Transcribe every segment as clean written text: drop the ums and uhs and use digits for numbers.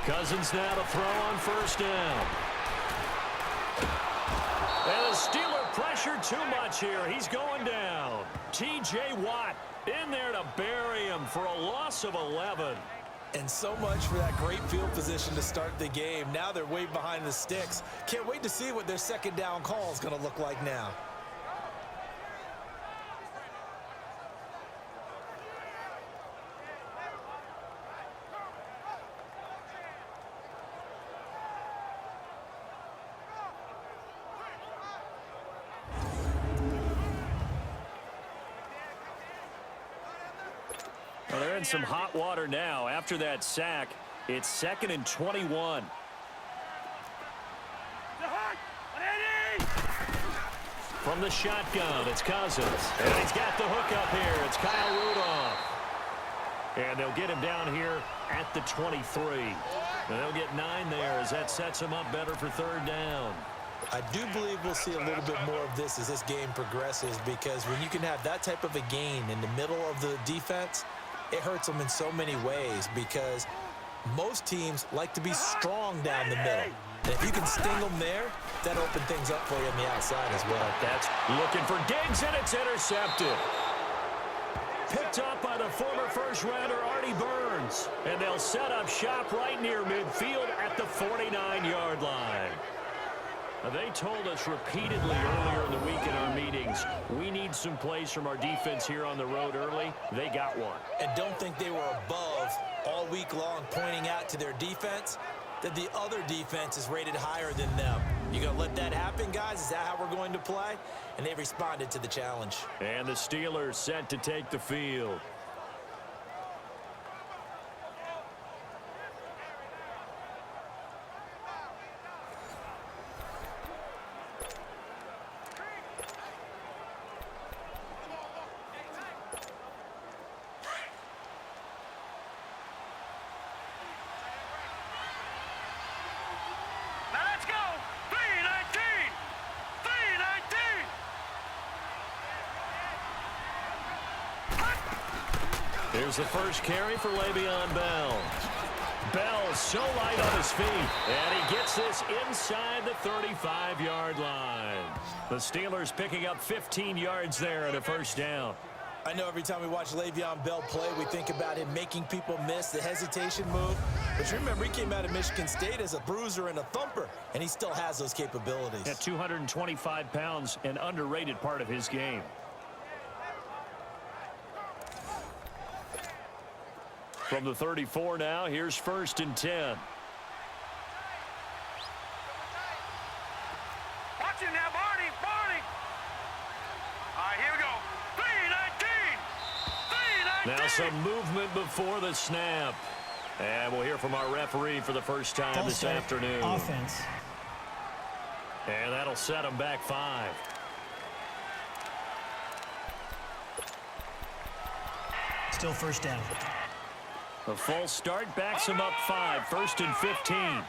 Cousins now to throw on first down. And the Steeler pressure too much here. He's going down. T.J. Watt in there to bury him for a loss of 11. And so much for that great field position to start the game. Now they're way behind the sticks. Can't wait to see what their second down call is going to look like now. Well, they're in some hot water now. After that sack, it's 2nd and 21. From the shotgun, it's Cousins. And he's got the hook up here. It's Kyle Rudolph. And they'll get him down here at the 23. And they'll get 9 there as that sets him up better for third down. I do believe we'll see a little bit more of this as this game progresses, because when you can have that type of a gain in the middle of the defense, it hurts them in so many ways, because most teams like to be strong down the middle. And if you can sting them there, that opens things up for you on the outside as well. That's looking for Diggs, and it's intercepted. Picked up by the former first-rounder Artie Burns. And they'll set up shop right near midfield at the 49-yard line. They told us repeatedly earlier in the week in our meetings, we need some plays from our defense here on the road early. They got one. And don't think they were above all week long, pointing out to their defense that the other defense is rated higher than them. You going to let that happen, guys? Is that how we're going to play? And they responded to the challenge. And the Steelers set to take the field. Here's the first carry for Le'Veon Bell. Bell so light on his feet, and he gets this inside the 35-yard line. The Steelers picking up 15 yards there at a first down. I know every time we watch Le'Veon Bell play, we think about him making people miss the hesitation move. But you remember, he came out of Michigan State as a bruiser and a thumper, and he still has those capabilities. At 225 pounds, an underrated part of his game. From the 34 now, here's 1st and 10. Watch it now, Barney. All right, here we go. 3-19. Now some movement before the snap. And we'll hear from our referee for the first time this afternoon. Offense. And that'll set them back 5. Still first down. A false start backs him up 5. 1st and 15. Here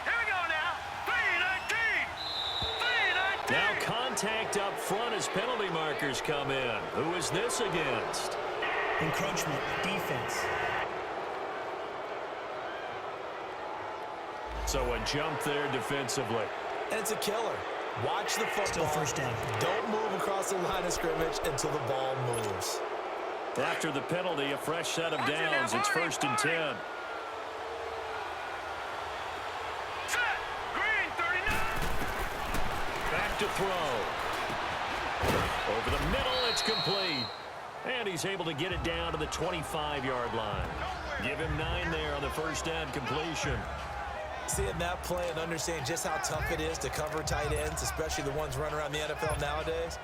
we go now. 3-19. Now contact up front as penalty markers come in. Who is this against? Encroachment, defense. So a jump there defensively. And it's a killer. Watch the football. Still first down. Don't move across the line of scrimmage until the ball moves. After the penalty, a fresh set of downs. It's 1st and 10. Set. Green, 39. Back to throw. Over the middle, it's complete. And he's able to get it down to the 25-yard line. Give him 9 there on the first down completion. Seeing that play and understanding just how tough it is to cover tight ends, especially the ones running around the NFL nowadays,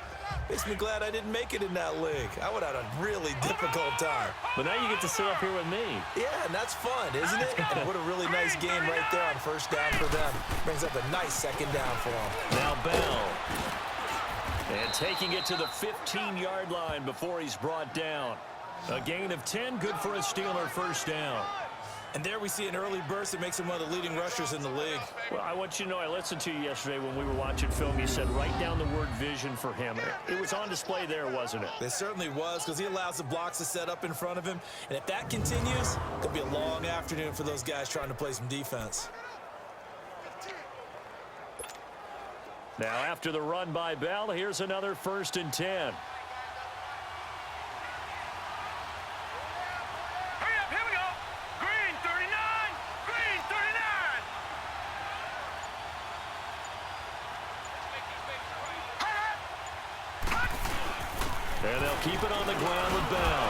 makes me glad I didn't make it in that league. I would have had a really difficult time. But now you get to sit up here with me. Yeah, and that's fun, isn't it? And what a really nice game right there on first down for them. Brings up a nice second down for them. Now Bell. And taking it to the 15-yard line before he's brought down. A gain of 10, good for a Steeler first down. And there we see an early burst that makes him one of the leading rushers in the league. Well, I want you to know, I listened to you yesterday when we were watching film. You said write down the word vision for him. It was on display there, wasn't it? It certainly was, because he allows the blocks to set up in front of him. And if that continues, it'll be a long afternoon for those guys trying to play some defense. Now, after the run by Bell, here's another 1st and 10. Hurry up, here we go. Green 39. Green 39. And they'll keep it on the ground with Bell.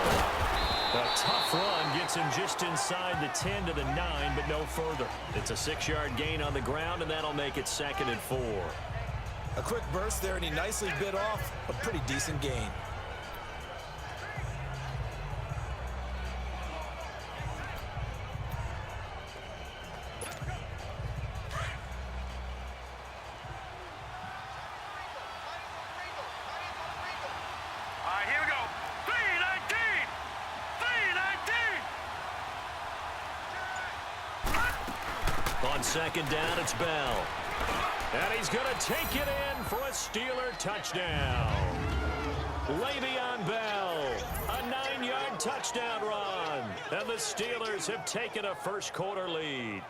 A tough run gets him just inside the 10 to the 9, but no further. It's a 6-yard gain on the ground, and that'll make it 2nd and 4. A quick burst there, and he nicely bit off a pretty decent gain. All right, here we go. 319. 319. On 2nd down, it's Bell. And he's going to take it in for a Steeler touchdown. Le'Veon Bell, a 9-yard touchdown run. And the Steelers have taken a first-quarter lead.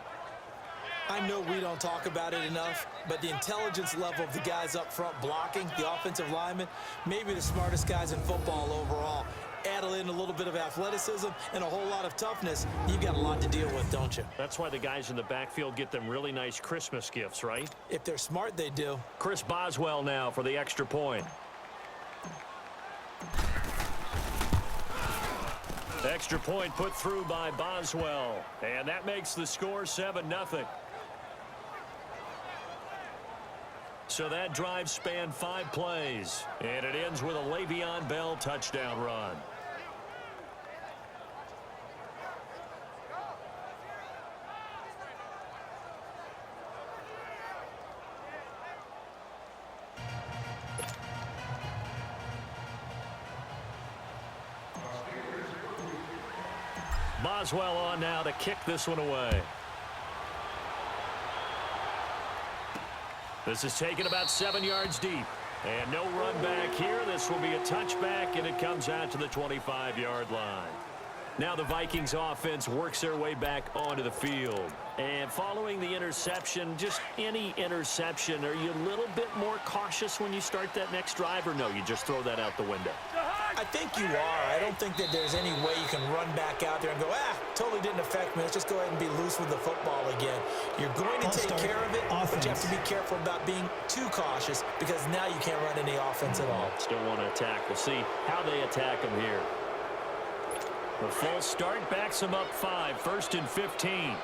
I know we don't talk about it enough, but the intelligence level of the guys up front blocking, the offensive linemen, maybe the smartest guys in football overall. Add in a little bit of athleticism and a whole lot of toughness, you've got a lot to deal with, don't you? That's why the guys in the backfield get them really nice Christmas gifts, right? If they're smart, they do. Chris Boswell now for the extra point. Extra point put through by Boswell. And that makes the score 7-0. So that drive spanned 5 plays. And it ends with a Le'Veon Bell touchdown run. Boswell on now to kick this one away. This is taken about 7 yards deep. And no run back here. This will be a touchback, and it comes out to the 25-yard line. Now the Vikings offense works their way back onto the field. And following the interception, just any interception, are you a little bit more cautious when you start that next drive, or no, you just throw that out the window? I think you are. I don't think that there's any way you can run back out there and go, totally didn't affect me. Let's just go ahead and be loose with the football again. You're going to take care of it, but you have to be careful about being too cautious because now you can't run any offense at all. Still want to attack. We'll see how they attack them here. The false start backs them up 5, 1st and 15.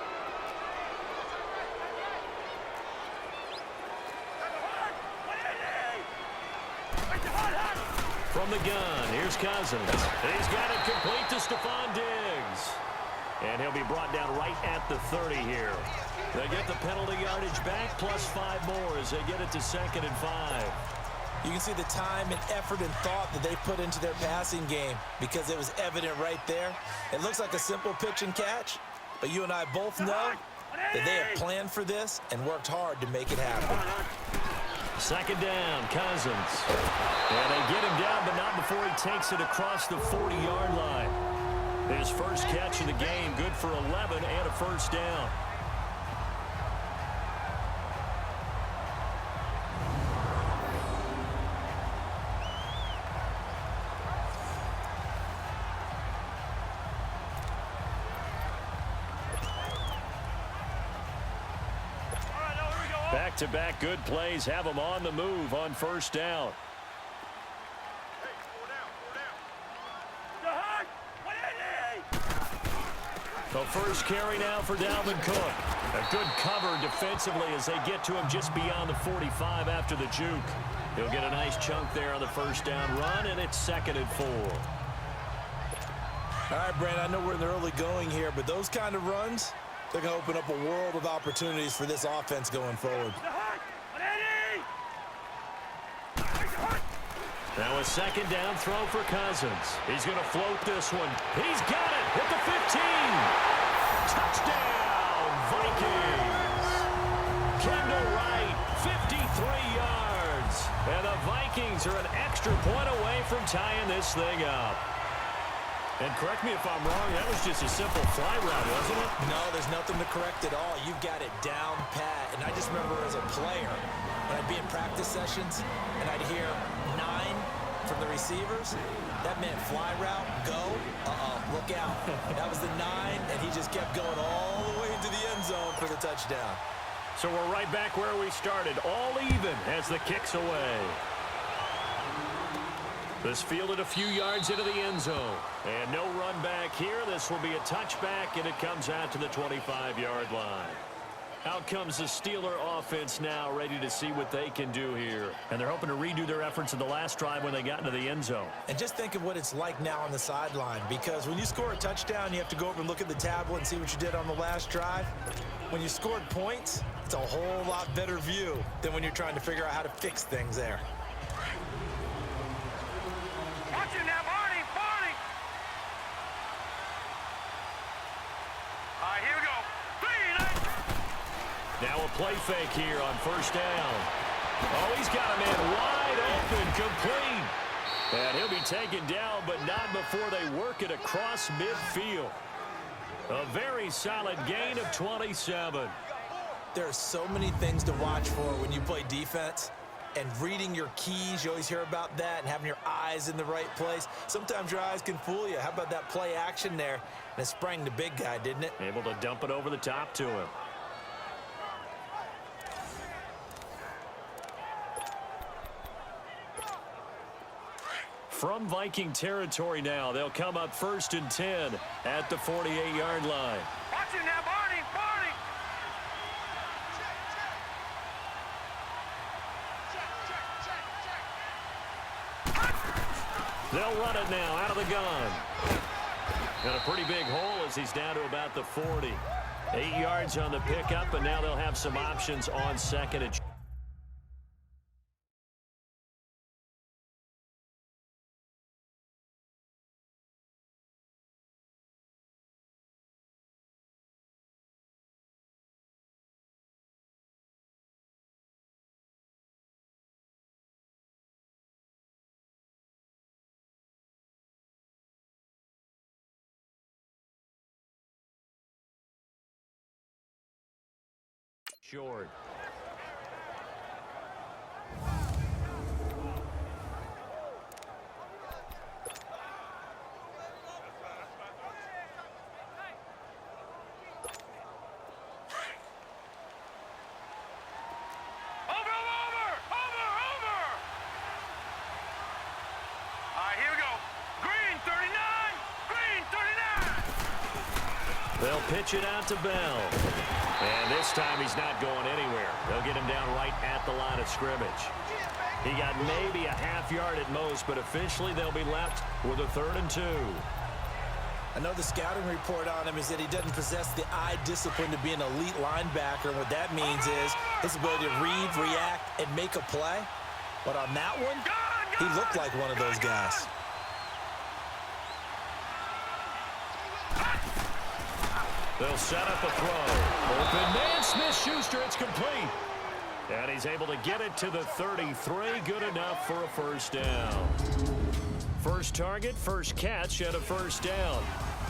From the gun, here's Cousins. He's got it complete to Stephon Diggs. And he'll be brought down right at the 30 here. They get the penalty yardage back plus 5 more as they get it to 2nd and 5. You can see the time and effort and thought that they put into their passing game because it was evident right there. It looks like a simple pitch and catch, but you and I both know that they have planned for this and worked hard to make it happen. 2nd down, Cousins. And they get him down, but not before he takes it across the 40-yard line. His first catch of the game, good for 11 and a 1st down. Back-to-back good plays have them on the move on 1st down. The first carry now for Dalvin Cook. A good cover defensively as they get to him just beyond the 45 after the juke. He'll get a nice chunk there on the 1st down run, and it's 2nd and 4. All right, Brandon, I know we're in the early going here, but those kind of runs, they're going to open up a world of opportunities for this offense going forward. Now a 2nd down throw for Cousins. He's going to float this one. He's got it at the 15. Touchdown, Vikings. Kendall Wright, 53 yards. And the Vikings are an extra point away from tying this thing up. And correct me if I'm wrong, that was just a simple fly route, wasn't it? No, there's nothing to correct at all. You've got it down pat. And I just remember as a player, when I'd be in practice sessions and I'd hear 9 from the receivers, that meant fly route, go, look out. That was the 9, and he just kept going all the way into the end zone for the touchdown. So we're right back where we started, all even as the kick's away. This fielded a few yards into the end zone. And no run back here. This will be a touchback, and it comes out to the 25-yard line. Out comes the Steeler offense now, ready to see what they can do here. And they're hoping to redo their efforts in the last drive when they got into the end zone. And just think of what it's like now on the sideline, because when you score a touchdown, you have to go over and look at the tablet and see what you did on the last drive. When you scored points, it's a whole lot better view than when you're trying to figure out how to fix things there. Watch it now, Barney, Barney. All right, here we go. 3, 9. Now a play fake here on first down. Oh, he's got a man wide open, complete. And he'll be taken down, but not before they work it across midfield. A very solid gain of 27. There are so many things to watch for when you play defense. And reading your keys, you always hear about that, and having your eyes in the right place. Sometimes your eyes can fool you. How about that play action there? And it sprang the big guy, didn't it? Able to dump it over the top to him. From Viking territory now, they'll come up 1st and 10 at the 48-yard line. Watch it now, Barney, Barney. They'll run it now out of the gun. And a pretty big hole as he's down to about the 40. 8 yards on the pickup, and now they'll have some options on 2nd and short. They'll pitch it out to Bell. And this time he's not going anywhere. They'll get him down right at the line of scrimmage. He got maybe a half yard at most, but officially they'll be left with a 3rd and 2. I know the scouting report on him is that he doesn't possess the eye discipline to be an elite linebacker. And what that means is his ability to read, react, and make a play. But on that one, he looked like one of those guys. They'll set up a throw. Open man, Smith-Schuster, it's complete. And he's able to get it to the 33. Good enough for a 1st down. First target, first catch, and a 1st down.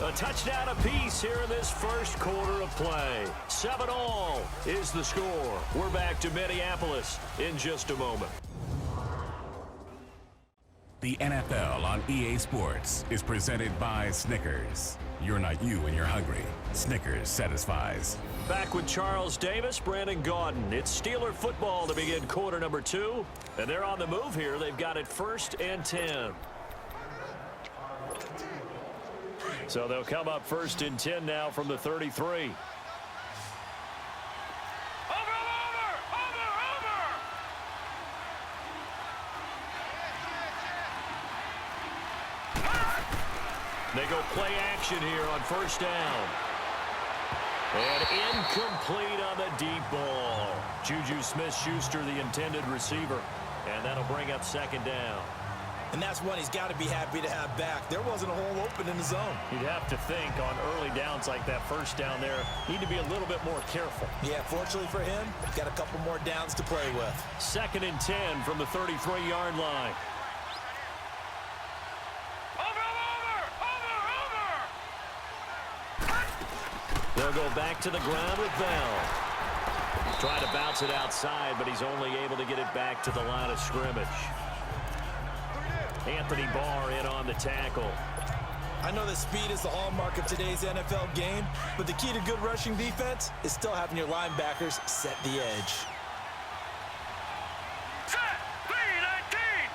A touchdown apiece here in this first quarter of play. 7-all is the score. We're back to Minneapolis in just a moment. The NFL on EA Sports is presented by Snickers. You're not you when you're hungry. Snickers satisfies. Back with Charles Davis, Brandon Gaudin. It's Steeler football to begin quarter number 2. And they're on the move here. They've got it 1st and 10. So they'll come up 1st and 10 now from the 33. They go play action here on 1st down. And incomplete on the deep ball. Juju Smith-Schuster, the intended receiver. And that'll bring up 2nd down. And that's one he's got to be happy to have back. There wasn't a hole open in the zone. You'd have to think on early downs like that first down there, need to be a little bit more careful. Yeah, fortunately for him, he's got a couple more downs to play with. 2nd and 10 from the 33-yard line. They'll go back to the ground with Bell. Trying to bounce it outside, but he's only able to get it back to the line of scrimmage. Anthony Barr in on the tackle. I know that speed is the hallmark of today's NFL game, but the key to good rushing defense is still having your linebackers set the edge. Set! 319!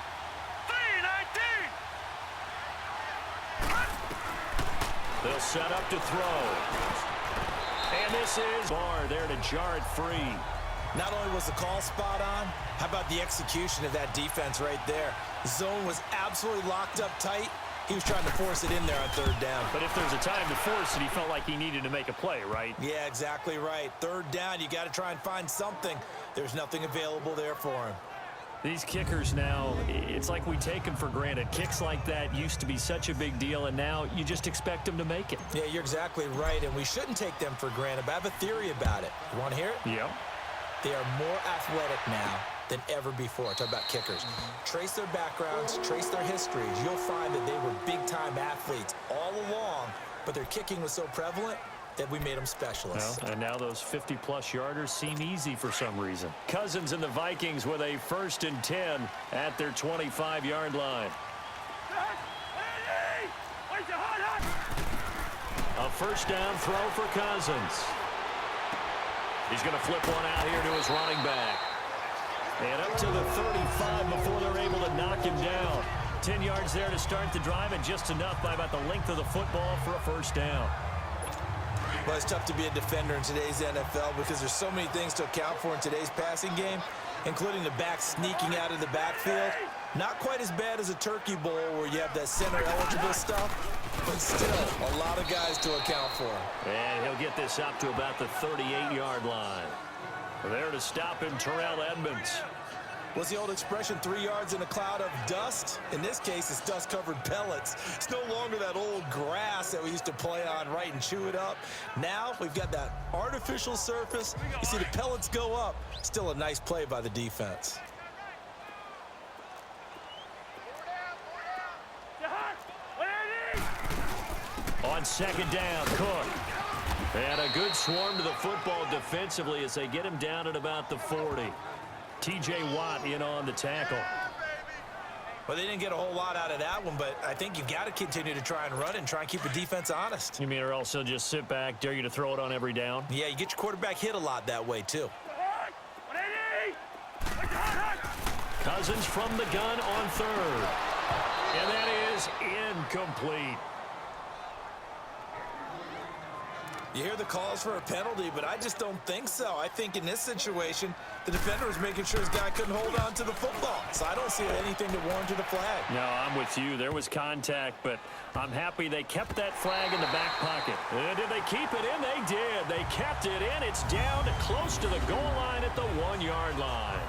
319! They'll set up to throw. And this is Barr there to jar it free. Not only was the call spot on, how about the execution of that defense right there? The zone was absolutely locked up tight. He was trying to force it in there on 3rd down. But if there's a time to force it, he felt like he needed to make a play, right? Yeah, exactly right. 3rd down, you got to try and find something. There's nothing available there for him. These kickers now, it's like we take them for granted. Kicks like that used to be such a big deal, and now you just expect them to make it. Yeah, you're exactly right, and we shouldn't take them for granted. But I have a theory about it. You want to hear it? Yep. They are more athletic now than ever before. Talk about kickers. Trace their backgrounds, trace their histories. You'll find that they were big-time athletes all along, but their kicking was so prevalent that we made them specialists. Well, and now those 50-plus yarders seem easy for some reason. Cousins and the Vikings with a 1st and 10 at their 25-yard line. A 1st down throw for Cousins. He's going to flip one out here to his running back. And up to the 35 before they're able to knock him down. 10 yards there to start the drive, and just enough by about the length of the football for a 1st down. Well, it's tough to be a defender in today's NFL because there's so many things to account for in today's passing game, including the back sneaking out of the backfield. Not quite as bad as a turkey bowl where you have that center-eligible stuff, but still a lot of guys to account for. And he'll get this up to about the 38-yard line. There to stop him, Terrell Edmonds. What's the old expression, 3 yards in a cloud of dust? In this case, it's dust-covered pellets. It's no longer that old grass that we used to play on, right, and chew it up. Now we've got that artificial surface. You see the pellets go up. Still a nice play by the defense. On 2nd down, Cook. And a good swarm to the football defensively as they get him down at about the 40. T.J. Watt in on the tackle. Well, they didn't get a whole lot out of that one, but I think you've got to continue to try and run it and try and keep the defense honest. You mean, or also just sit back, dare you to throw it on every down? Yeah, you get your quarterback hit a lot that way, too. Cousins from the gun on 3rd. And that is incomplete. You hear the calls for a penalty, but I just don't think so. I think in this situation, the defender was making sure his guy couldn't hold on to the football. So I don't see anything to warrant the flag. No, I'm with you. There was contact, but I'm happy they kept that flag in the back pocket. Did they keep it in? They did. They kept it in. It's down to close to the goal line at the 1-yard line.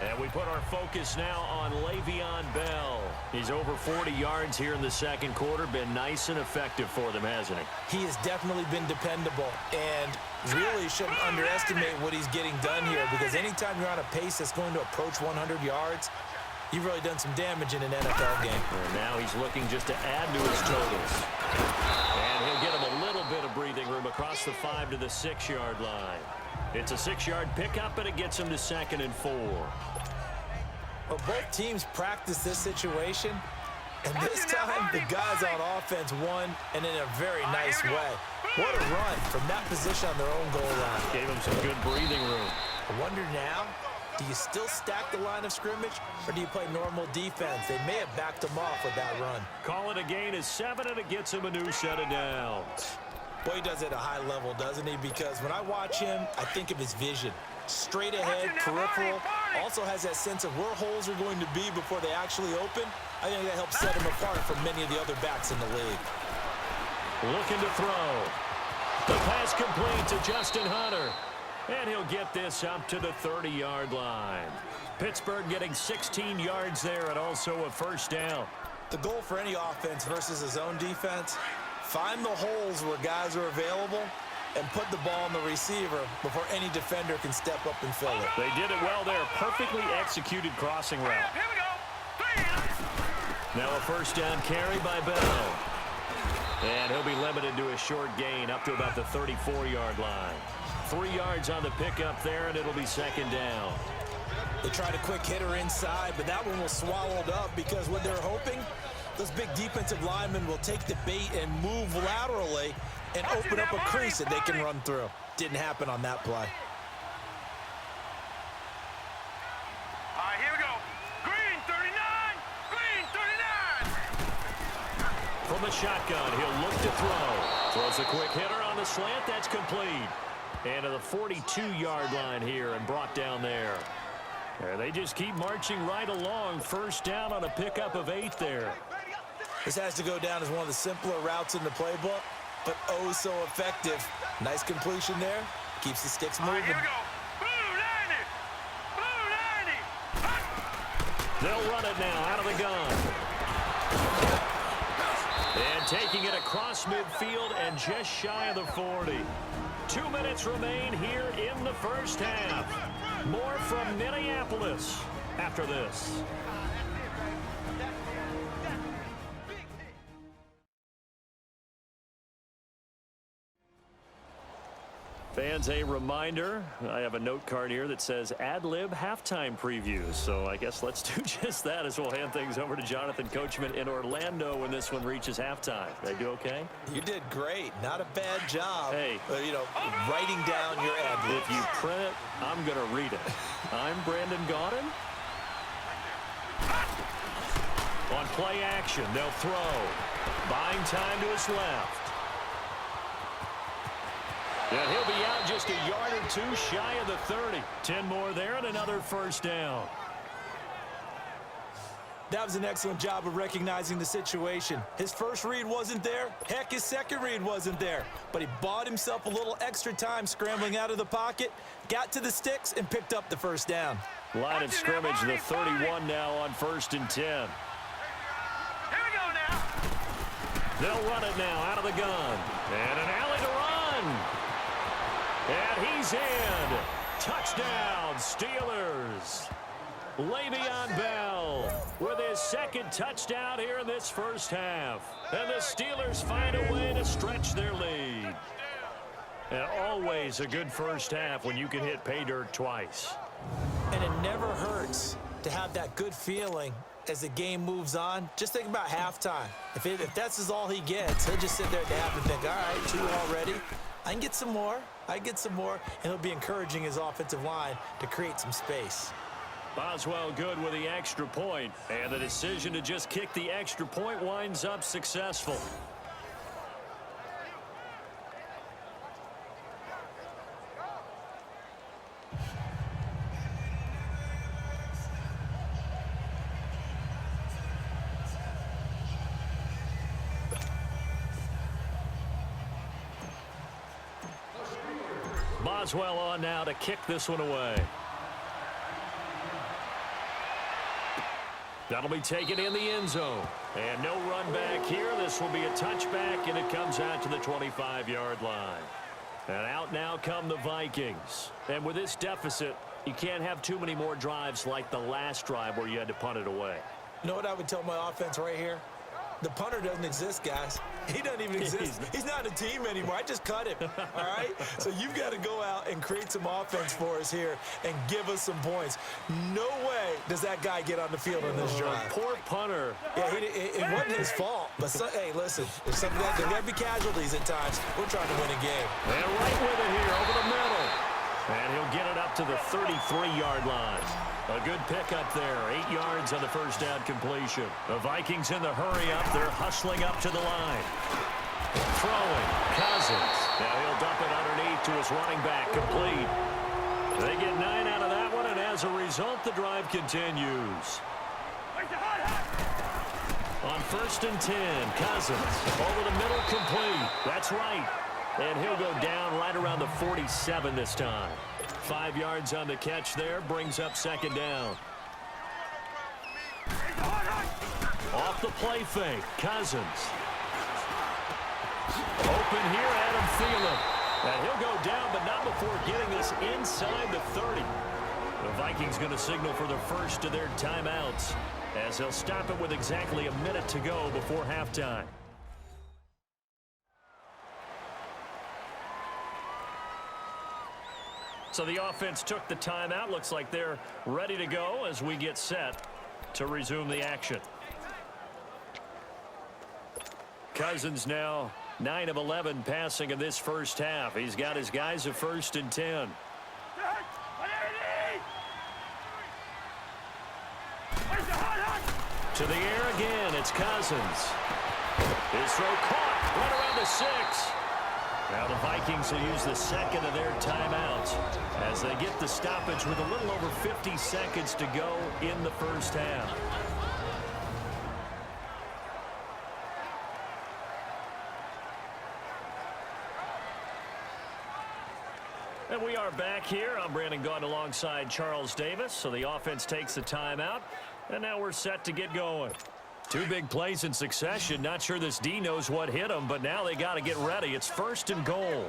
And we put our focus now on Le'Veon Bell. He's over 40 yards here in the 2nd quarter. Been nice and effective for them, hasn't he? He has definitely been dependable, and really shouldn't underestimate what he's getting done here, because anytime you're on a pace that's going to approach 100 yards, you've really done some damage in an NFL game. And now he's looking just to add to his totals. And he'll get him a little bit of breathing room across the 5 to the 6-yard line. It's a 6-yard pickup, and it gets him to 2nd and 4. Well, both teams practice this situation, and this time the guys on offense won, and in a very nice way. What a run from that position on their own goal line. Gave him some good breathing room. I wonder now, do you still stack the line of scrimmage, or do you play normal defense? They may have backed him off with that run. Call it a gain of 7, and it gets him a new set of downs. Boy, he does it at a high level, doesn't he? Because when I watch him, I think of his vision. Straight ahead, peripheral, also has that sense of where holes are going to be before they actually open. I think that helps set him apart from many of the other backs in the league. Looking to throw. The pass complete to Justin Hunter. And he'll get this up to the 30-yard line. Pittsburgh getting 16 yards there and also a first down. The goal for any offense versus a zone defense, find the holes where guys are available and put the ball on the receiver before any defender can step up and fill it. They did it well there. Perfectly executed crossing route. Here we go. 3. Now a first down carry by Bell. And he'll be limited to a short gain up to about the 34-yard line. 3 yards on the pickup there, and it'll be second down. They tried a quick hitter inside, but that one was swallowed up because what they're hoping, those big defensive linemen will take the bait and move laterally and open up a crease that they can run through. Didn't happen on that play. All right, here we go. Green 39. Green 39. From the shotgun, he'll look to throw. Throws a quick hitter on the slant. That's complete. And to the 42-yard line here and brought down there. And they just keep marching right along. First down on a pickup of 8 there. This has to go down as one of the simpler routes in the playbook, but oh so effective. Nice completion there. Keeps the sticks moving. All right, here we go. Blue 90. Blue 90. Hut. They'll run it now out of the gun. And taking it across midfield and just shy of the 40. 2 minutes remain here in the first half. More from Minneapolis after this. Fans, a reminder, I have a note card here that says ad-lib halftime previews. So I guess let's do just that as we'll hand things over to Jonathan Coachman in Orlando when this one reaches halftime. Did I do okay? You did great. Not a bad job. Hey. Writing down your ad-libs. If you print it, I'm going to read it. I'm Brandon Gaudin. On play action, they'll throw. Buying time to his left. And he'll be out just a yard or two shy of the 30. 10 more there and another first down. That was an excellent job of recognizing the situation. His first read wasn't there. Heck, his second read wasn't there. But he bought himself a little extra time scrambling out of the pocket, got to the sticks, and picked up the first down. Line of scrimmage, the 31 now on 1st and 10. Here we go now. They'll run it now out of the gun. And an alley to run. And he's in. Touchdown, Steelers. Le'Veon Bell with his second touchdown here in this first half. And the Steelers find a way to stretch their lead. And always a good first half when you can hit pay dirt twice. And it never hurts to have that good feeling as the game moves on. Just think about halftime. If that's all he gets, he'll just sit there at the half and think, all right, 2 already. I can get some more. And he'll be encouraging his offensive line to create some space. Boswell good with the extra point. And the decision to just kick the extra point winds up successful. Boswell on now to kick this one away. That'll be taken in the end zone. And no run back here. This will be a touchback, and it comes out to the 25-yard line. And out now come the Vikings. And with this deficit, you can't have too many more drives like the last drive where you had to punt it away. You know what I would tell my offense right here? The punter doesn't exist, guys. He doesn't even exist. He's not a team anymore. I just cut him, all right? So you've got to go out and create some offense for us here and give us some points. No way does that guy get on the field on this drive. Poor punter. Yeah, it wasn't his fault. But, hey, listen, there's something that there's got to be casualties at times. We're trying to win a game. And right with it here over the middle. And he'll get it up to the 33-yard line. A good pickup there. 8 yards on the first down completion. The Vikings in the hurry up. They're hustling up to the line. Throwing. Cousins. Now he'll dump it underneath to his running back. Complete. They get 9 out of that one, and as a result, the drive continues. On 1st and 10, Cousins. Over the middle, complete. That's right. And he'll go down right around the 47 this time. 5 yards on the catch there. Brings up second down. Off the play fake. Cousins. Open here, Adam Thielen. And he'll go down, but not before getting this inside the 30. The Vikings going to signal for the first of their timeouts, as they'll stop it with exactly a minute to go before halftime. So the offense took the timeout. Looks like they're ready to go as we get set to resume the action. Cousins now 9 of 11 passing in this first half. He's got his guys a 1st and 10. To the air again, it's Cousins. His throw caught, right around the 6. Now the Vikings will use the second of their timeouts as they get the stoppage with a little over 50 seconds to go in the first half. And we are back here. I'm Brandon Gaudin alongside Charles Davis. So the offense takes the timeout, and now we're set to get going. 2 big plays in succession. Not sure this D knows what hit them, but now they got to get ready. It's 1st and goal.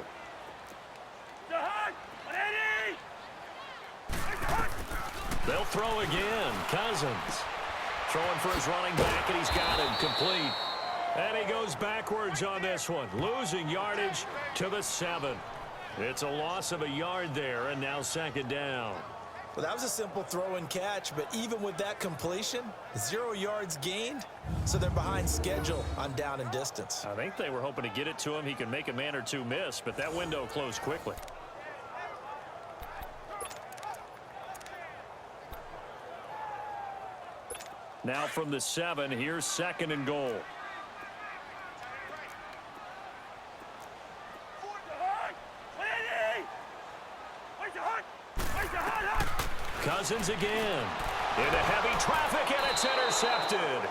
They'll throw again. Cousins throwing for his running back, and he's got him complete. And he goes backwards on this one, losing yardage to the 7. It's a loss of a yard there, and now second down. Well, that was a simple throw and catch, but even with that completion, 0 yards gained, so they're behind schedule on down and distance. I think they were hoping to get it to him. He could make a man or two miss, but that window closed quickly. Now from the 7, here's 2nd and goal. Cousins again. Into heavy traffic, and it's intercepted.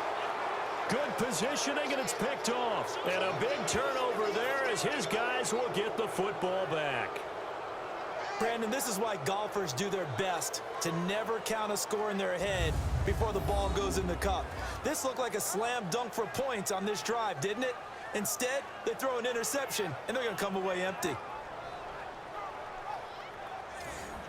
Good positioning, and it's picked off. And a big turnover there as his guys will get the football back. Brandon, this is why golfers do their best to never count a score in their head before the ball goes in the cup. This looked like a slam dunk for points on this drive, didn't it? Instead, they throw an interception, and they're going to come away empty.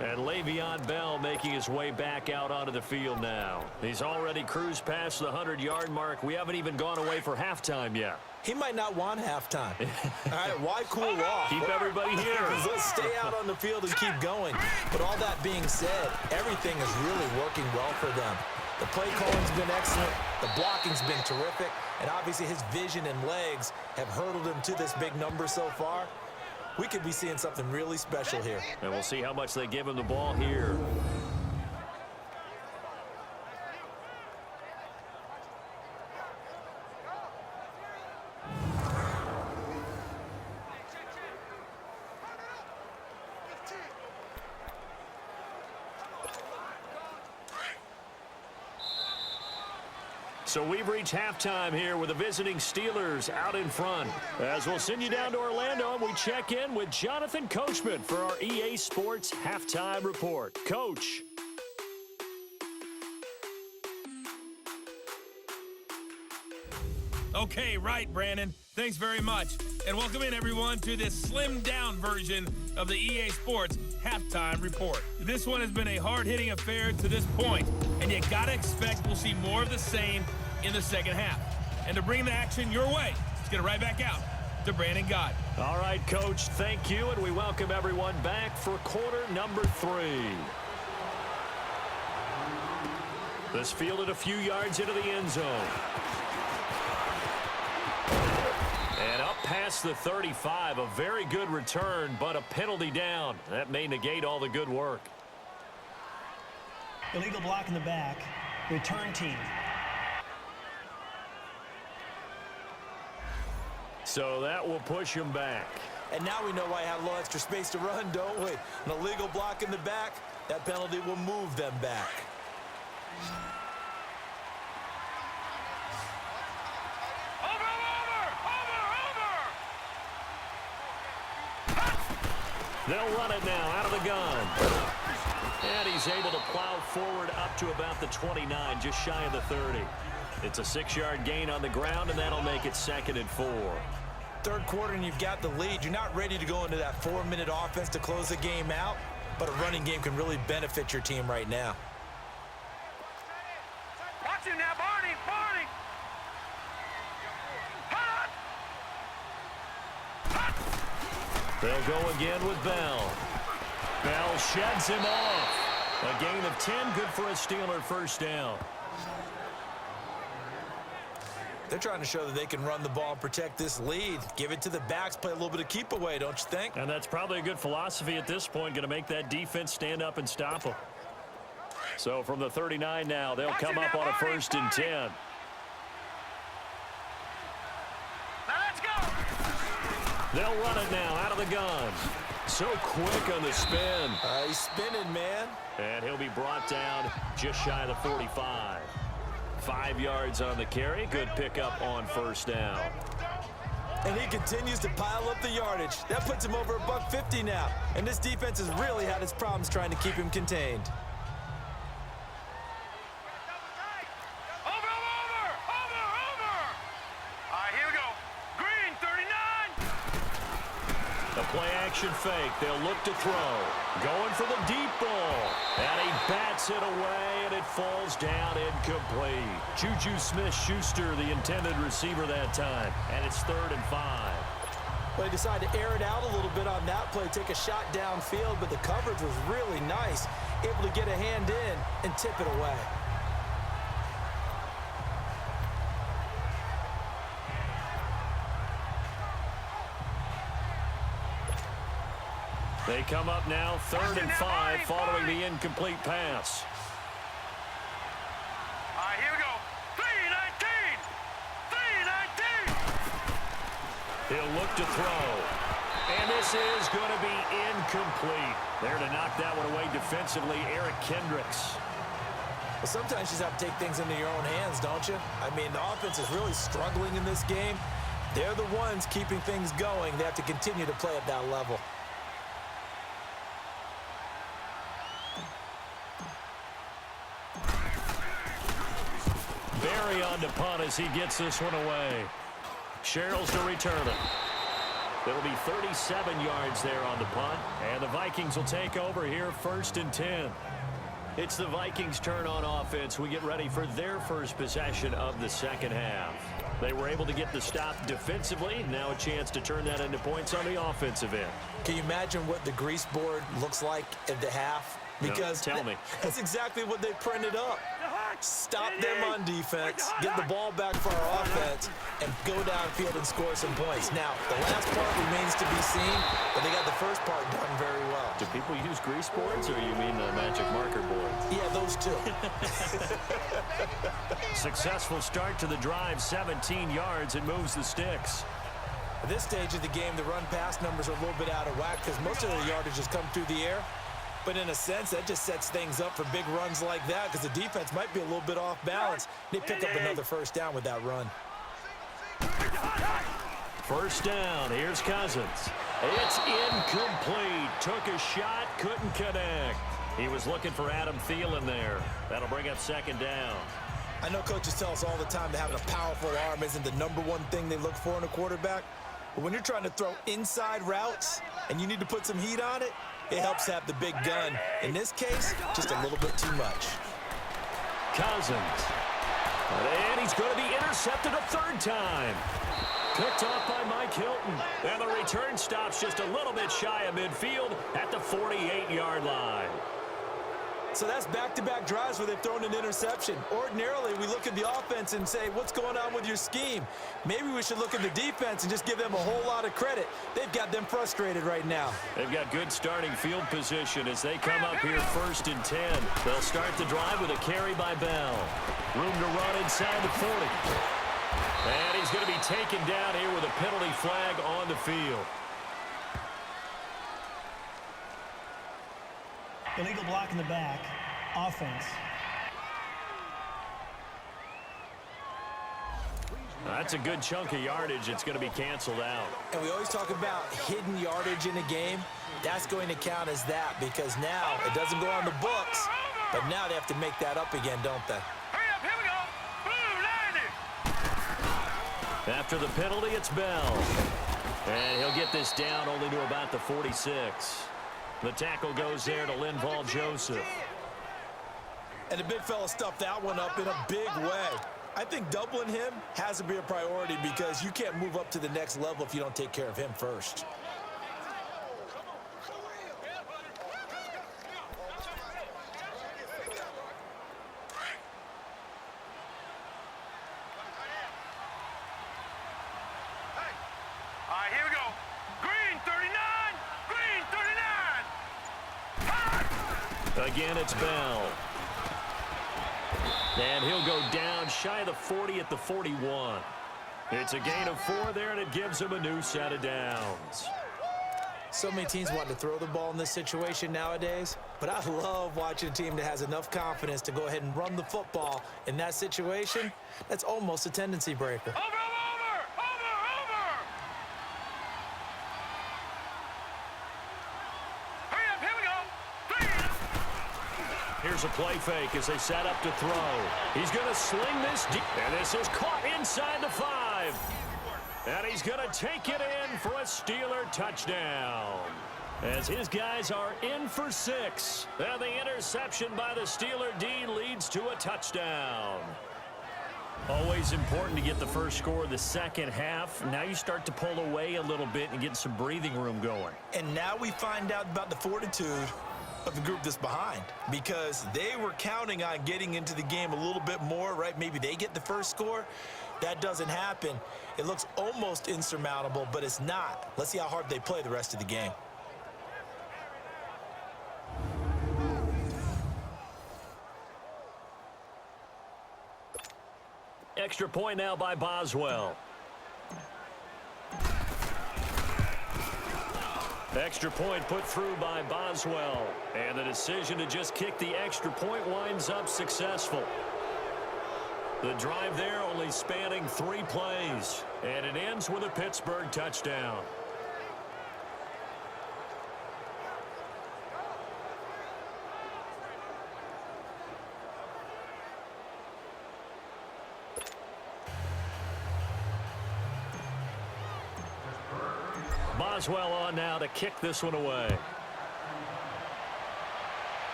And Le'Veon Bell making his way back out onto the field now. He's already cruised past the 100-yard mark. We haven't even gone away for halftime yet. He might not want halftime. All right, why cool off? Keep everybody here. Let's stay out on the field and keep going. But all that being said, everything is really working well for them. The play calling's been excellent. The blocking's been terrific. And obviously his vision and legs have hurdled him to this big number so far. We could be seeing something really special here. And we'll see how much they give him the ball here. So we've reached halftime here with the visiting Steelers out in front. As we'll send you down to Orlando, and we check in with Jonathan Coachman for our EA Sports Halftime Report. Coach. Okay, right, Brandon. Thanks very much. And welcome in, everyone, to this slimmed-down version of the EA Sports Halftime Report. This one has been a hard-hitting affair to this point, and you got to expect we'll see more of the same in the second half. And to bring the action your way, let's get it right back out to Brandon Gaudin. All right, Coach, thank you, and we welcome everyone back for quarter number 3. This fielded a few yards into the end zone. And up past the 35, a very good return, but a penalty down. That may negate all the good work. Illegal block in the back. Return team. So that will push him back. And now we know why I had a little extra space to run, don't we? An illegal block in the back, that penalty will move them back. They'll run it now out of the gun. And he's able to plow forward up to about the 29, just shy of the 30. It's a 6-yard gain on the ground, and that'll make it 2nd and 4. Third quarter, and you've got the lead. You're not ready to go into that 4-minute offense to close the game out, but a running game can really benefit your team right now. Watch him now, Barney. Barney. Hot. Hot. They'll go again with Bell. Bell sheds him off. A gain of 10, good for a Steeler first down. They're trying to show that they can run the ball and protect this lead. Give it to the backs, play a little bit of keep away, don't you think? And that's probably a good philosophy at this point, going to make that defense stand up and stop them. So from the 39 now, they'll come up on a 1st and 10. Now let's go. They'll run it now out of the gun. So quick on the spin. He's spinning, man. And he'll be brought down just shy of the 45. 5 yards on the carry. Good pickup on 1st down. And he continues to pile up the yardage. That puts him over $150 now. And this defense has really had its problems trying to keep him contained. Over. All right, here we go. Green, 39. A play-action fake. They'll look to throw. Going for the deep ball. And he bats it away, and it falls down incomplete. Juju Smith-Schuster, the intended receiver that time. And it's 3rd and 5. Well, he decided to air it out a little bit on that play, take a shot downfield, but the coverage was really nice. Able to get a hand in and tip it away. They come up now 3rd and 5 following the incomplete pass. All right, here we go. 319. 319. He'll look to throw. And this is going to be incomplete. There to knock that one away defensively, Eric Kendricks. Well, sometimes you just have to take things into your own hands, don't you? I mean, the offense is really struggling in this game. They're the ones keeping things going. They have to continue to play at that level. Barry on to punt as he gets this one away. Sherrills to return it. It'll be 37 yards there on the punt, and the Vikings will take over here 1st and 10. It's the Vikings' turn on offense. We get ready for their first possession of the 2nd half. They were able to get the stop defensively. Now a chance to turn that into points on the offensive end. Can you imagine what the grease board looks like at the half? Because no, tell me. That's exactly what they printed up. Stop them on defense, get the ball back for our offense, and go downfield and score some points. Now, the last part remains to be seen, but they got the first part done very well. Do people use grease boards, or you mean the magic marker boards? Yeah, those two. Successful start to the drive, 17 yards, and moves the sticks. At this stage of the game, the run-pass numbers are a little bit out of whack because most of the yardage has come through the air. But in a sense, that just sets things up for big runs like that because the defense might be a little bit off balance. They pick up another 1st down with that run. 1st down. Here's Cousins. It's incomplete. Took a shot, couldn't connect. He was looking for Adam Thielen there. That'll bring up 2nd down. I know coaches tell us all the time that having a powerful arm isn't the #1 thing they look for in a quarterback. But when you're trying to throw inside routes and you need to put some heat on it, it helps have the big gun. In this case, just a little bit too much. Cousins. And he's going to be intercepted a 3rd time. Picked off by Mike Hilton. And the return stops just a little bit shy of midfield at the 48-yard line. So that's back-to-back drives where they've thrown an interception. Ordinarily, we look at the offense and say, what's going on with your scheme? Maybe we should look at the defense and just give them a whole lot of credit. They've got them frustrated right now. They've got good starting field position as they come up here 1st and 10. They'll start the drive with a carry by Bell. Room to run inside the 40. And he's going to be taken down here with a penalty flag on the field. Illegal block in the back. Offense. That's a good chunk of yardage. It's going to be canceled out. And we always talk about hidden yardage in a game. That's going to count as that because now it doesn't go on the books, but now they have to make that up again, don't they? Hurry up, here we go. Blue 90. After the penalty, it's Bell. And he'll get this down only to about the 46. The tackle goes there to Linval Joseph. And the big fella stuffed that one up in a big way. I think doubling him has to be a priority because you can't move up to the next level if you don't take care of him first. All right, here we go. Green 39. Green 39. Again, it's Bell. And he'll go down shy of the 40 at the 41. It's a gain of 4 there, and it gives him a new set of downs. So many teams want to throw the ball in this situation nowadays, but I love watching a team that has enough confidence to go ahead and run the football in that situation. That's almost a tendency breaker. Over. Hurry up, here we go. 3. Here's a play fake as they set up to throw. He's going to sling this deep, and this is caught inside the 5. And he's going to take it in for a Steeler touchdown. As his guys are in for 6. And the interception by the Steeler D leads to a touchdown. Always important to get the first score of the second half. Now you start to pull away a little bit and get some breathing room going. And now we find out about the fortitude of the group that's behind because they were counting on getting into the game a little bit more, right? Maybe they get the first score. That doesn't happen. It looks almost insurmountable, but it's not. Let's see how hard they play the rest of the game. Extra point now by Boswell. Extra point put through by Boswell. And the decision to just kick the extra point winds up successful. The drive there only spanning 3 plays. And it ends with a Pittsburgh touchdown. Boswell on now to kick this one away.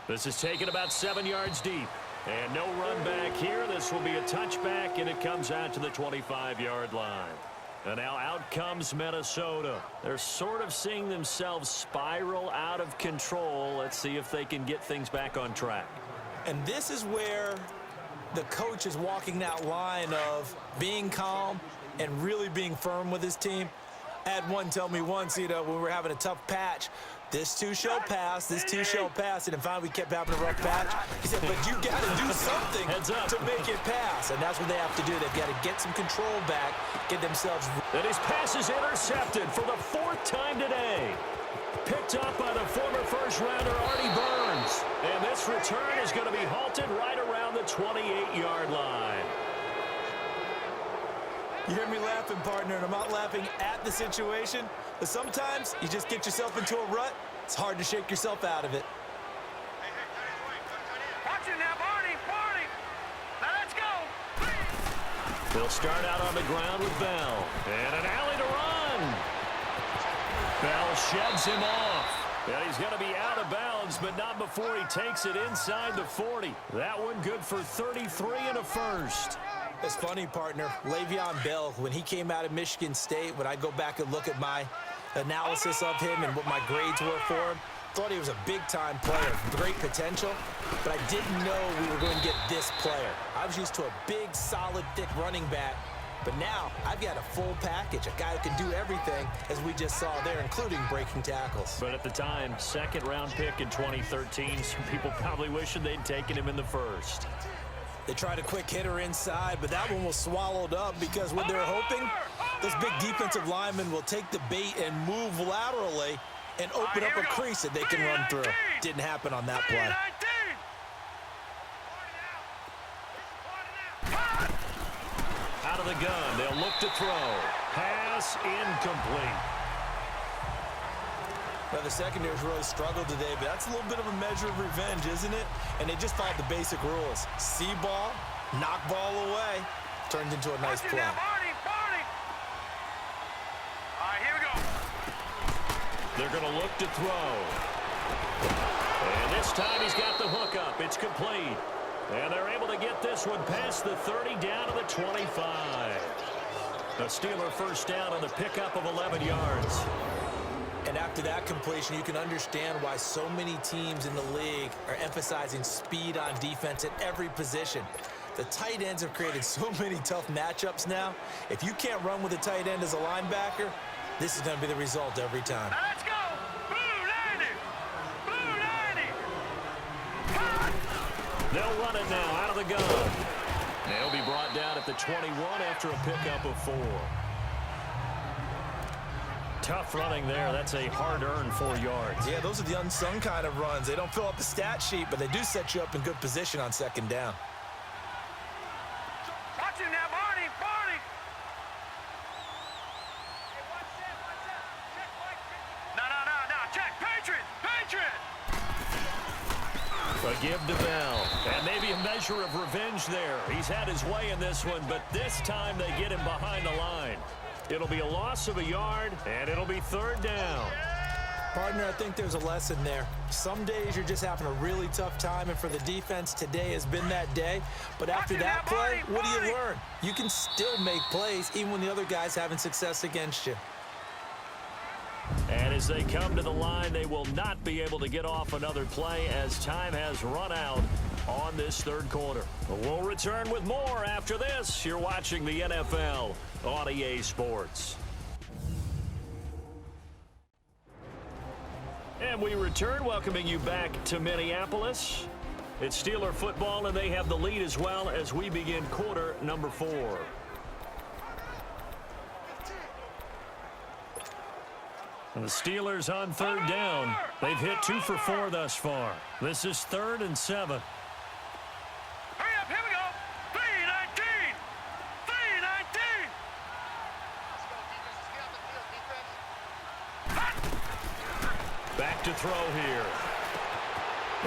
This is taken about 7 yards deep. And no run back here. This will be a touchback, and it comes out to the 25-yard line. And now out comes Minnesota. They're sort of seeing themselves spiral out of control. Let's see if they can get things back on track. And this is where the coach is walking that line of being calm and really being firm with his team. I had one tell me once, when we were having a tough patch, this too shall pass, this too shall pass, and finally we kept having a rough patch. He said, but you got to do something to make it pass, and that's what they have to do. They've got to get some control back, get themselves. And his pass is intercepted for the 4th time today. Picked up by the former first-rounder Artie Burns. And this return is going to be halted right around the 28-yard line. You hear me laughing, partner, and I'm not laughing at the situation, but sometimes you just get yourself into a rut. It's hard to shake yourself out of it. Watch it now, Barney. Now let's go. They'll start out on the ground with Bell. And an alley to run. Bell sheds him off. And he's going to be out of bounds, but not before he takes it inside the 40. That one good for 33 and a first. It's funny, partner. Le'Veon Bell, when he came out of Michigan State, when I go back and look at my analysis of him and what my grades were for him, thought he was a big-time player, great potential, but I didn't know we were going to get this player. I was used to a big, solid, thick running back, but now I've got a full package, a guy who can do everything, as we just saw there, including breaking tackles. But at the time, 2nd-round pick in 2013, some people probably wishing they'd taken him in the 1st. They tried a quick hitter inside, but that one was swallowed up because what they're hoping, those big defensive linemen will take the bait and move laterally and open up a crease that they can run through. Didn't happen on that play. Out of the gun. They'll look to throw. Pass incomplete. Well, the secondary's really struggled today, but that's a little bit of a measure of revenge, isn't it? And they just followed the basic rules. See ball, knock ball away. Turned into a nice play. Now, Barney. All right, here we go. They're going to look to throw. And this time he's got the hook up. It's complete. And they're able to get this one past the 30 down to the 25. A Steeler first down on the pickup of 11 yards. And after that completion, you can understand why so many teams in the league are emphasizing speed on defense at every position. The tight ends have created so many tough matchups now. If you can't run with a tight end as a linebacker, this is going to be the result every time. Now let's go. Blue 90. Blue 90. They'll run it now out of the gun. They'll be brought down at the 21 after a pickup of 4. Tough running there. That's a hard-earned 4 yards. Yeah, those are the unsung kind of runs. They don't fill up the stat sheet, but they do set you up in good position on second down. Watch him now, Barney. No. Check. Patriot. A give to Bell. And maybe a measure of revenge there. He's had his way in this one, but this time they get him behind the line. It'll be a loss of a yard, and it'll be 3rd down. Partner, I think there's a lesson there. Some days you're just having a really tough time, and for the defense, today has been that day. But after that play, what do you learn? You can still make plays even when the other guy's having success against you. And as they come to the line, they will not be able to get off another play as time has run out on this 3rd quarter. We'll return with more after this. You're watching the NFL on EA Sports. And we return, welcoming you back to Minneapolis. It's Steeler football, and they have the lead as well as we begin quarter number 4. And the Steelers on 3rd down. They've hit 2 for 4 thus far. This is 3rd and 7. Hurry up, here we go. 3-19. Back to throw here.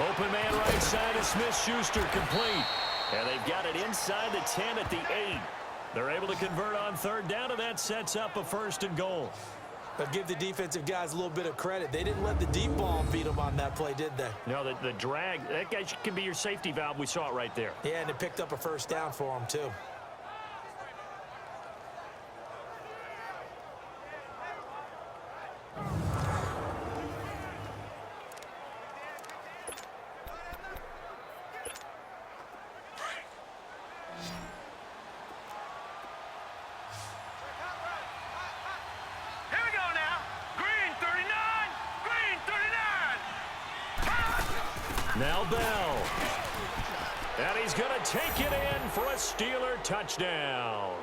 Open man right side is Smith-Schuster, complete. And they've got it inside the 10 at the 8. They're able to convert on 3rd down, and that sets up a 1st and goal. But give the defensive guys a little bit of credit. They didn't let the deep ball beat them on that play, did they? No, the drag, that guy can be your safety valve. We saw it right there. Yeah, and it picked up a 1st down for them, too. Now Bell. And he's going to take it in for a Steeler touchdown.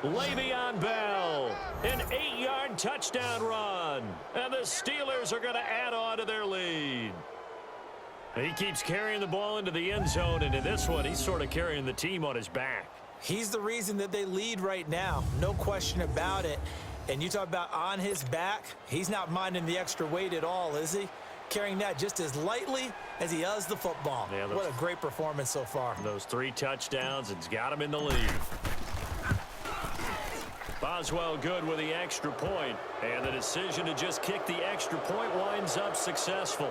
Le'Veon Bell, an 8-yard touchdown run. And the Steelers are going to add on to their lead. He keeps carrying the ball into the end zone, and in this one, he's sort of carrying the team on his back. He's the reason that they lead right now. No question about it. And you talk about on his back, he's not minding the extra weight at all, is he? Carrying that just as lightly as he does the football. Yeah, what a great performance so far. Those 3 touchdowns, it's got him in the lead. Boswell good with the extra point, and the decision to just kick the extra point winds up successful.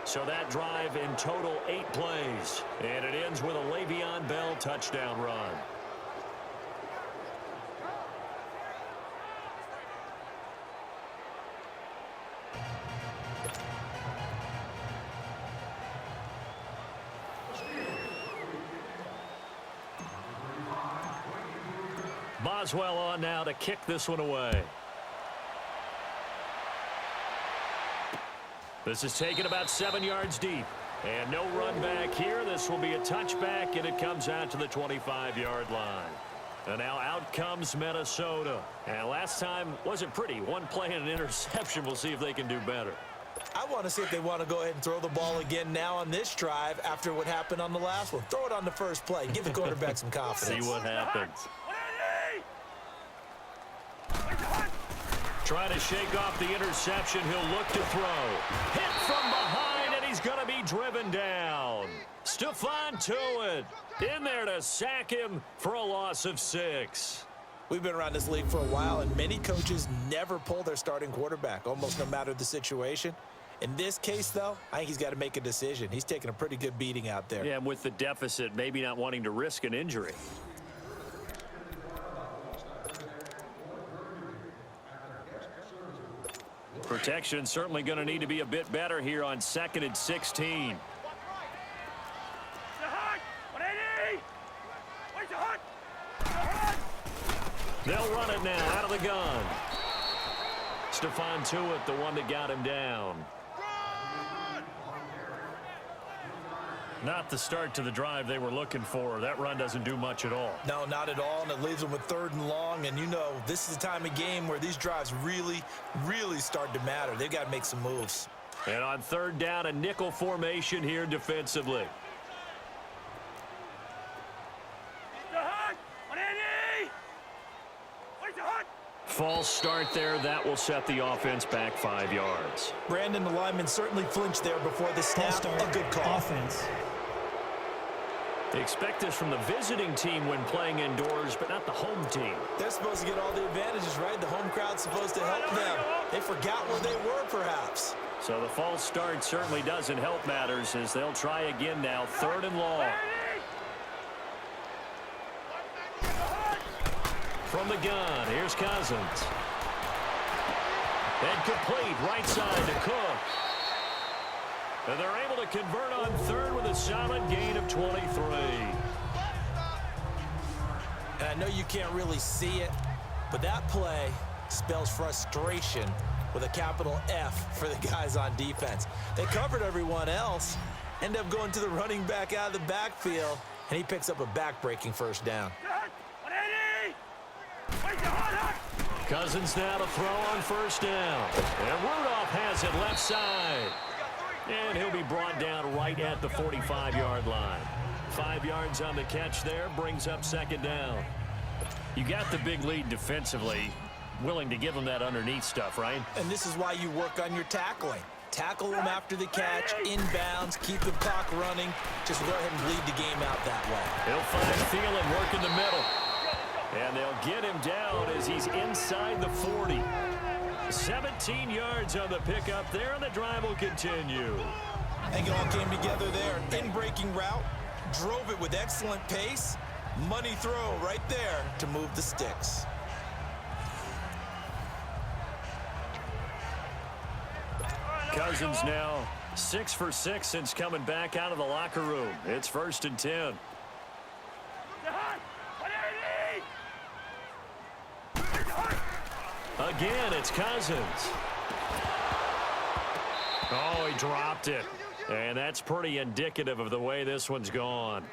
So that drive in total 8 plays, and it ends with a Le'Veon Bell touchdown run. Boswell on now to kick this one away. This is taken about 7 yards deep. And no run back here. This will be a touchback, and it comes out to the 25-yard line. And now out comes Minnesota. And last time wasn't pretty. One play and an interception. We'll see if they can do better. I want to see if they want to go ahead and throw the ball again now on this drive after what happened on the last one. Throw it on the first play. Give the quarterback some confidence. See what happens. Trying to shake off the interception. He'll look to throw. Hit from behind, and he's going to be driven down. Stephon Tuitt in there to sack him for a loss of 6. We've been around this league for a while, and many coaches never pull their starting quarterback, almost no matter the situation. In this case, though, I think he's got to make a decision. He's taking a pretty good beating out there. Yeah, and with the deficit, maybe not wanting to risk an injury. Protection certainly going to need to be a bit better here on 2nd and 16. They'll run it now out of the gun. Stephon Tuitt, the one that got him down. Not the start to the drive they were looking for. That run doesn't do much at all. No, not at all, and it leaves them with 3rd and long. And, you know, this is the time of game where these drives really, really start to matter. They've got to make some moves. And on 3rd down, a nickel formation here defensively. False start there. That will set the offense back 5 yards. Brandon, the lineman certainly flinched there before the snap. A good call. Offense. They expect this from the visiting team when playing indoors, but not the home team. They're supposed to get all the advantages, right? The home crowd's supposed to help them. They forgot where they were, perhaps. So the false start certainly doesn't help matters as they'll try again now. 3rd and long. From the gun, here's Cousins. And complete right side to Cook. And they're able to convert on 3rd with a solid gain of 23. And I know you can't really see it, but that play spells frustration with a capital F for the guys on defense. They covered everyone else, end up going to the running back out of the backfield, and he picks up a back-breaking 1st down. Cousins now to throw on 1st down. And Rudolph has it left side. And he'll be brought down right at the 45-yard line. 5 yards on the catch there, brings up 2nd down. You got the big lead defensively, willing to give them that underneath stuff, right? And this is why you work on your tackling. Tackle them after the catch, inbounds, keep the clock running. Just go ahead and bleed the game out that way. He'll find Thielen, work in the middle. And they'll get him down as he's inside the 40. 17 yards on the pickup there, and the drive will continue. I think it all came together there. In-breaking route, drove it with excellent pace. Money throw right there to move the sticks. Cousins now 6 for 6 since coming back out of the locker room. It's 1st and 10. Again, it's Cousins. Oh, he dropped it. And that's pretty indicative of the way this one's gone.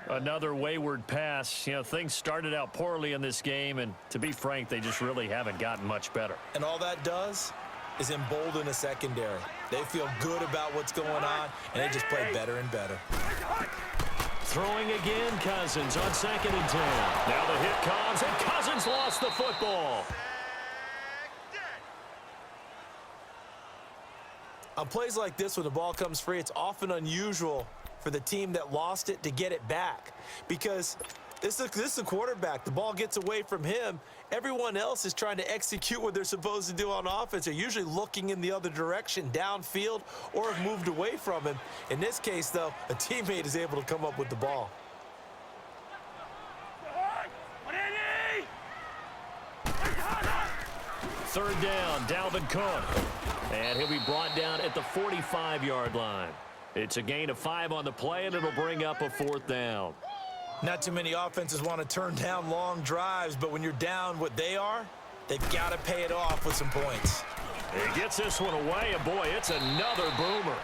Another wayward pass. You know, things started out poorly in this game, and to be frank, they just really haven't gotten much better. And all that does is embolden a secondary. They feel good about what's going on, and they just play better and better. Throwing again, Cousins on 2nd and 10. Now the hit comes, and Cousins lost the football. On plays like this, when the ball comes free, it's often unusual for the team that lost it to get it back. Because this is a quarterback. The ball gets away from him. Everyone else is trying to execute what they're supposed to do on offense. They're usually looking in the other direction, downfield, or have moved away from him. In this case, though, a teammate is able to come up with the ball. Third down, Dalvin Cook. And he'll be brought down at the 45-yard line. It's a gain of 5 on the play, and it'll bring up a 4th down. Not too many offenses want to turn down long drives, but when you're down what they are, they've got to pay it off with some points. He gets this one away, and boy, it's another boomer.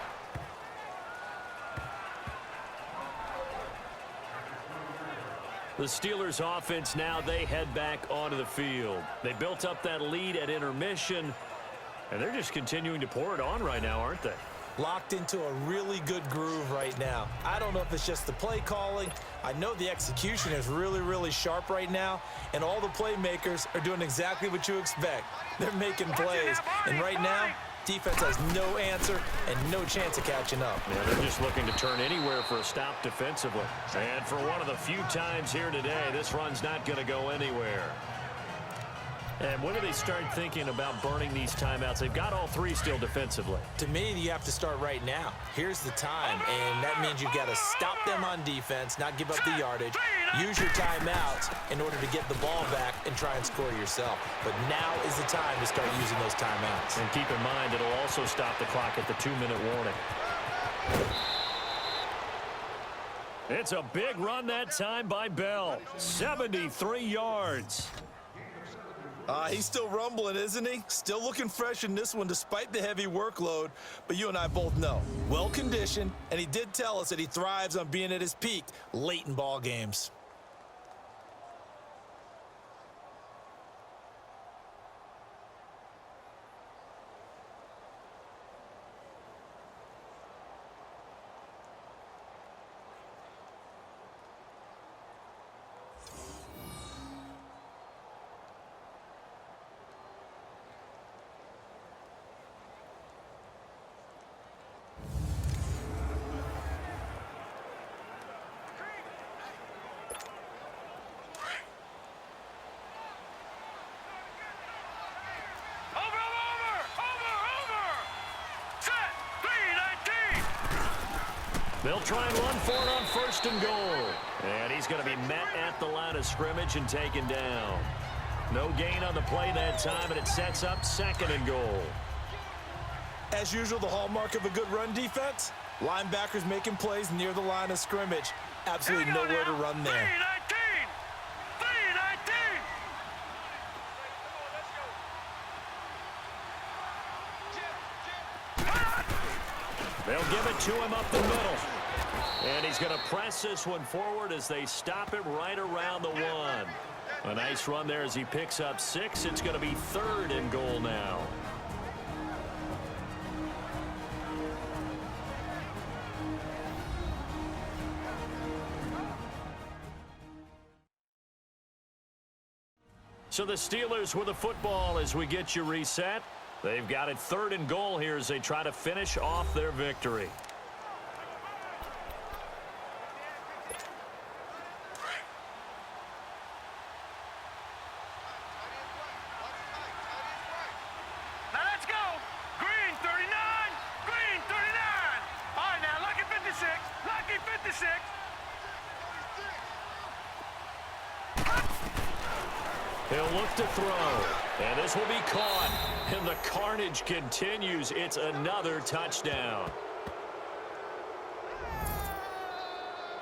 The Steelers offense now, they head back onto the field. They built up that lead at intermission, And they're just continuing to pour it on right now, aren't they? Locked into a really good groove right now. I don't know if it's just the play calling. I know the execution is really, really sharp right now, and all the playmakers are doing exactly what you expect. They're making plays, and right now, defense has no answer and no chance of catching up. Yeah, they're just looking to turn anywhere for a stop defensively. And for one of the few times here today, this run's not going to go anywhere. And when do they start thinking about burning these timeouts? They've got all three still defensively. To me, you have to start right now. Here's the time, and that means you've got to stop them on defense, not give up the yardage, use your timeouts in order to get the ball back and try and score yourself. But now is the time to start using those timeouts. And keep in mind, it'll also stop the clock at the 2-minute warning. It's a big run that time by Bell. 73 yards. He's still rumbling, isn't he? Still looking fresh in this one despite the heavy workload. But you and I both know, well-conditioned, and he did tell us that he thrives on being at his peak late in ball games. They'll try and run for it on 1st and goal. And he's going to be met at the line of scrimmage and taken down. No gain on the play that time, and it sets up 2nd and goal. As usual, the hallmark of a good run defense, linebackers making plays near the line of scrimmage. Absolutely nowhere to run there. 3-19. They'll give it to him up the middle. And he's going to press this one forward as they stop him right around the 1. A nice run there as he picks up 6. It's going to be 3rd and goal now. So the Steelers with the football as we get you reset. They've got it 3rd and goal here as they try to finish off their victory. Now let's go. Green 39. Green 39. All right, now lucky 56. Lucky 56. He'll look to throw, and this will be caught, and the carnage continues. It's another touchdown.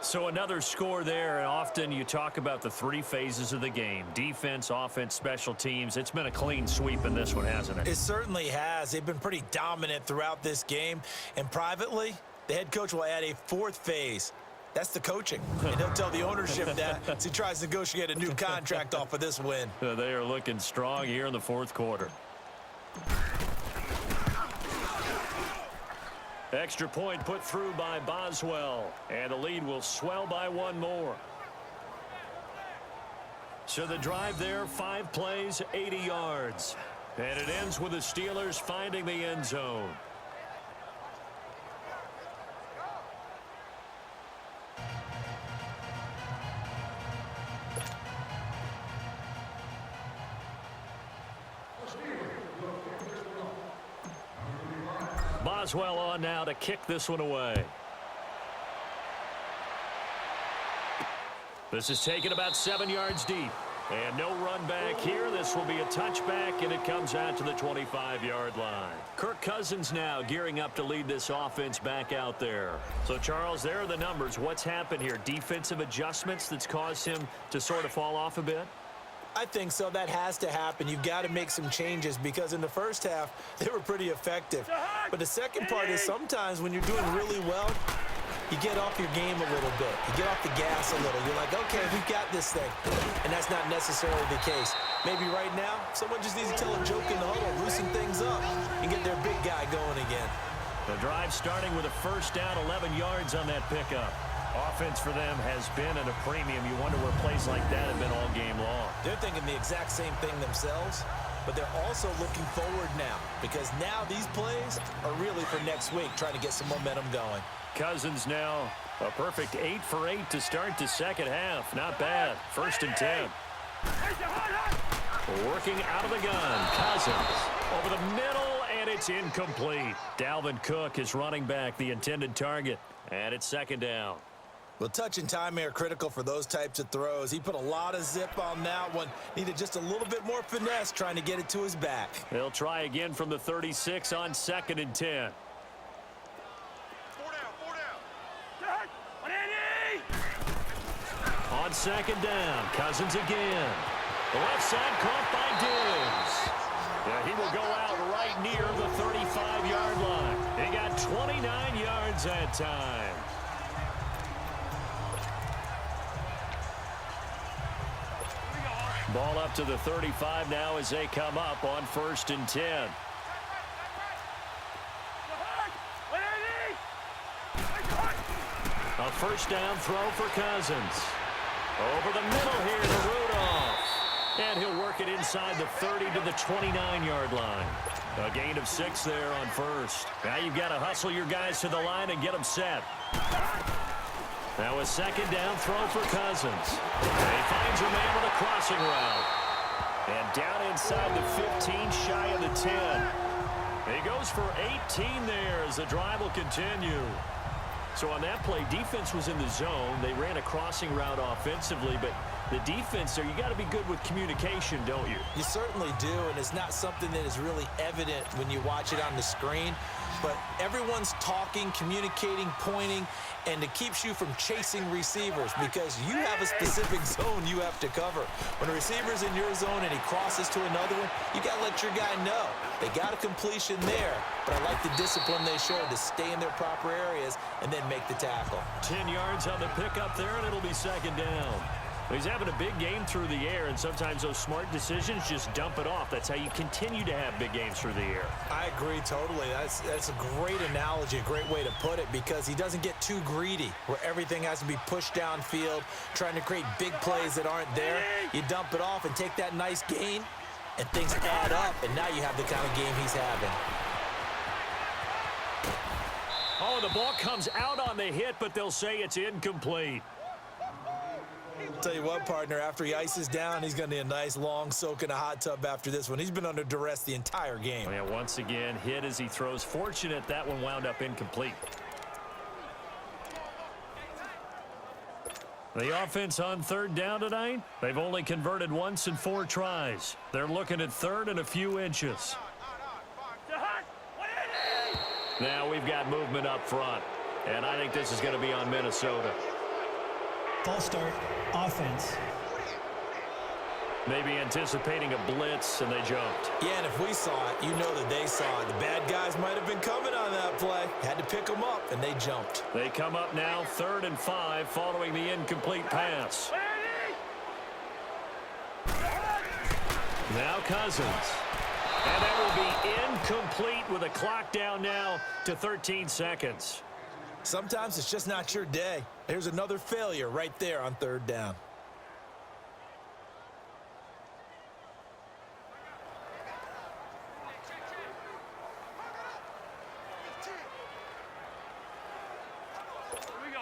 So another score there, and often you talk about the 3 phases of the game: defense, offense, special teams. It's been a clean sweep in this one, hasn't it? It certainly has. They've been pretty dominant throughout this game, and privately, the head coach will add a 4th phase. That's the coaching. And he'll tell the ownership that as he tries to negotiate a new contract off of this win. They are looking strong here in the 4th quarter. Extra point put through by Boswell. And the lead will swell by 1 more. So the drive there, 5 plays, 80 yards. And it ends with the Steelers finding the end zone. Boswell on now to kick this one away. This is taken about 7 yards deep. And no run back here. This will be a touchback, and it comes out to the 25-yard line. Kirk Cousins now gearing up to lead this offense back out there. So, Charles, there are the numbers. What's happened here? Defensive adjustments that's caused him to sort of fall off a bit? I think so. That has to happen. You've got to make some changes because in the first half, they were pretty effective. But the second part is sometimes when you're doing really well, you get off your game a little bit. You get off the gas a little. You're like, okay, we've got this thing. And that's not necessarily the case. Maybe right now, someone just needs to tell a joke in the huddle, loosen things up, and get their big guy going again. The drive starting with a first down, 11 yards on that pickup. Offense for them has been at a premium. You wonder where plays like that have been all game long. They're thinking the exact same thing themselves, but they're also looking forward now because now these plays are really for next week, trying to get some momentum going. Cousins now a perfect 8 for 8 to start the second half. Not bad. 1st and 10. Working out of the gun. Cousins over the middle, and it's incomplete. Dalvin Cook is running back, the intended target, and it's 2nd down. Well, touch and time are critical for those types of throws. He put a lot of zip on that one. Needed just a little bit more finesse trying to get it to his back. They'll try again from the 36 on 2nd and 10. 4 down. On 2nd down, Cousins again. The left side caught by Diggs. Yeah, he will go out right near the 35-yard line. He got 29 yards that time. Ball up to the 35 now as they come up on 1st and 10. A first down throw for Cousins. Over the middle here to Rudolph. And he'll work it inside the 30 to the 29-yard line. A gain of 6 there on 1st. Now you've got to hustle your guys to the line and get them set. Now a 2nd down throw for Cousins. And he finds a man with a crossing route. And down inside the 15, shy of the 10. He goes for 18 there as the drive will continue. So on that play, defense was in the zone. They ran a crossing route offensively, but the defense there, you got to be good with communication, don't you? You certainly do, and it's not something that is really evident when you watch it on the screen. But everyone's talking, communicating, pointing, and it keeps you from chasing receivers because you have a specific zone you have to cover. When a receiver's in your zone and he crosses to another one, you got to let your guy know. They got a completion there, but I like the discipline they showed to stay in their proper areas and then make the tackle. 10 yards on the pickup there, and it'll be 2nd down. He's having a big game through the air, and sometimes those smart decisions just dump it off. That's how you continue to have big games through the air. I agree totally. That's a great analogy, a great way to put it, because he doesn't get too greedy where everything has to be pushed downfield, trying to create big plays that aren't there. You dump it off and take that nice gain, and things add up, and now you have the kind of game he's having. Oh, the ball comes out on the hit, but they'll say it's incomplete. Tell you what, partner, after he ices down, he's going to need a nice long soak in a hot tub after this one. He's been under duress the entire game. Oh, yeah, once again, hit as he throws. Fortunate that one wound up incomplete. The offense on 3rd down tonight, they've only converted once in 4 tries. They're looking at 3rd and a few inches. Now we've got movement up front, and I think this is going to be on Minnesota. False start, offense. Maybe anticipating a blitz, and they jumped. Yeah, and if we saw it, you know that they saw it. The bad guys might have been coming on that play. Had to pick them up, and they jumped. They come up now 3rd and 5 following the incomplete pass. Now Cousins. And that will be incomplete with a clock down now to 13 seconds. Sometimes it's just not your day. There's another failure right there on 3rd down.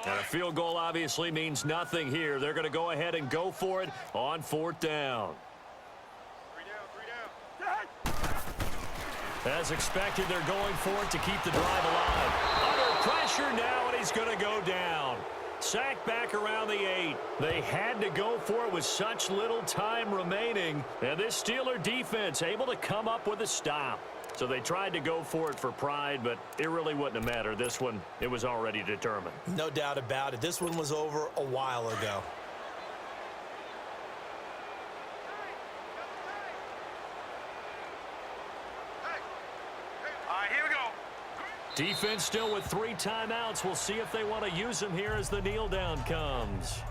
And a field goal obviously means nothing here. They're going to go ahead and go for it on 4th down. 3 down. As expected, they're going for it to keep the drive alive. Under pressure now, and he's going to go down. Sacked back around the 8. They had to go for it with such little time remaining. And this Steeler defense able to come up with a stop. So they tried to go for it for pride, but it really wouldn't have mattered. This one, it was already determined. No doubt about it. This one was over a while ago. All right, here we go. Defense still with 3 timeouts. We'll see if they want to use them here as the kneel down comes.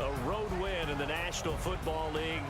a road win in the National Football League.